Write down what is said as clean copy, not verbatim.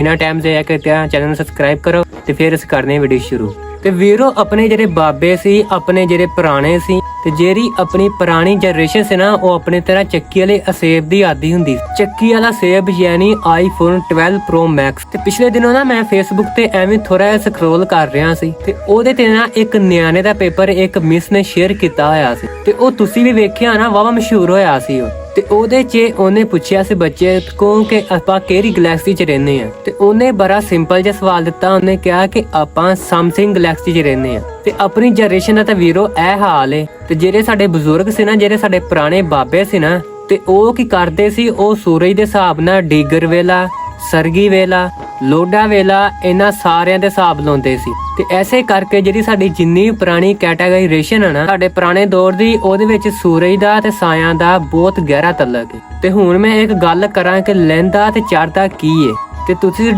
बिना टाइम से कि चैनल ਨੂੰ ਸਬਸਕ੍ਰਾਈਬ ਕਰੋ ਤੇ ਫਿਰ ਅਸੀਂ ਕਰਨੇ ਵੀਡੀਓ ਸ਼ੁਰੂ। ਤੇ ਵੀਰੋ ਆਪਣੇ ਜਿਹੜੇ ਬਾਬੇ ਸੀ, ਆਪਣੇ ਜਿਹੜੇ ਪੁਰਾਣੇ ਸੀ ਤੇ ਜਿਹੜੀ ਆਪਣੀ ਪੁਰਾਣੀ ਜਨਰੇਸ਼ਨ ਸੀ ਨਾ, ਉਹ ਆਪਣੇ ਤਰ੍ਹਾਂ ਚੱਕੀ ਵਾਲੇ ਅਸੇਬ ਦੀ ਆਦੀ ਹੁੰਦੀ। ਚੱਕੀ ਵਾਲਾ ਸੇਬ ਯਾਨੀ ਆਈਫੋਨ 12 ਪ੍ਰੋ ਮੈਕਸ। ਤੇ ਪਿਛਲੇ ਦਿਨੋਂ ਨਾ ਮੈਂ ਫੇਸਬੁੱਕ ਤੇ ਐਵੇਂ ਥੋੜਾ ਜਿਹਾ ਸਕਰੋਲ ਕਰ ਰਿਹਾ ਸੀ ਤੇ ਉਹਦੇ ਤੇ ਨਾ ਇੱਕ ਨਿਆਣੇ ਦਾ ਪੇਪਰ ਇੱਕ ਮਿਸ ਨੇ ਸ਼ੇਅਰ ਕੀਤਾ ਹੋਇਆ ਸੀ ਤੇ ਉਹ ਤੁਸੀਂ ਵੀ ਵੇਖਿਆ ਨਾ, ਵਾਵਾ ਮਸ਼ਹੂਰ ਹੋਇਆ ਸੀ ਉਹ। ਤੇ ਉਹਦੇ 'ਚ ਉਹਨੇ ਪੁੱਛਿਆ ਸੀ ਬੱਚੇ ਕੋਲ ਕਿ ਆਪਾਂ ਕਿਹੜੀ ਗੈਲੈਕਸੀ 'ਚ ਰਹਿੰਦੇ ਆ ਤੇ ਉਹਨੇ ਬੜਾ ਸਿੰਪਲ ਜਿਹਾ ਸਵਾਲ ਦਿੱਤਾ। ਉਹਨੇ ਕਿਹਾ ਕਿ ਆਪਾਂ ਸੈਮਸੰਗ ਗੈਲੈਕਸੀ 'ਚ ਰਹਿੰਦੇ ਆ। ਤੇ ਆਪਣੀ ਜਨਰੇਸ਼ਨ ਦਾ ਤਾਂ ਵੀਰੋ ਇਹ ਹਾਲ ਏ। ਤੇ ਜਿਹੜੇ ਸਾਡੇ ਬਜ਼ੁਰਗ ਸੀ ਨਾ, ਜਿਹੜੇ ਸਾਡੇ ਪੁਰਾਣੇ ਬਾਬੇ ਸੀ ਨਾ, ਤੇ ਉਹ ਕੀ ਕਰਦੇ ਸੀ, ਉਹ ਸੂਰਜ ਦੇ ਹਿਸਾਬ ਨਾਲ ਡੀਗਰ ਵੇਲਾ, ਸਰਗੀ ਵੇਲਾ, ਲੋਡਾ ਵੇਲਾ ਇਹਨਾਂ ਸਾਰਿਆਂ ਦੇ ਹਿਸਾਬ ਲਾਉਂਦੇ ਸੀ। ਤੇ ਐਸੇ ਕਰਕੇ ਜਿਹੜੀ ਸਾਡੀ ਜਿੰਨੀ ਪੁਰਾਣੀ ਕੈਟਾਗਰੀਜ਼ੇਸ਼ਨ ਹੈ ਨਾ ਸਾਡੇ ਪੁਰਾਣੇ ਦੌਰ ਦੀ, ਉਹਦੇ ਵਿੱਚ ਸੂਰਜ ਦਾ ਤੇ ਸਾਇਆਂ ਦਾ ਬਹੁਤ ਗਹਿਰਾ ਤਲਕ ਹੈ। ਤੇ ਹੁਣ ਮੈਂ ਇੱਕ ਗੱਲ ਕਰਾਂ ਕਿ ਲਹਿੰਦਾ ਤੇ ਚੜ੍ਹਦਾ ਕੀ ਹੈ। ਤੇ ਤੁਸੀਂ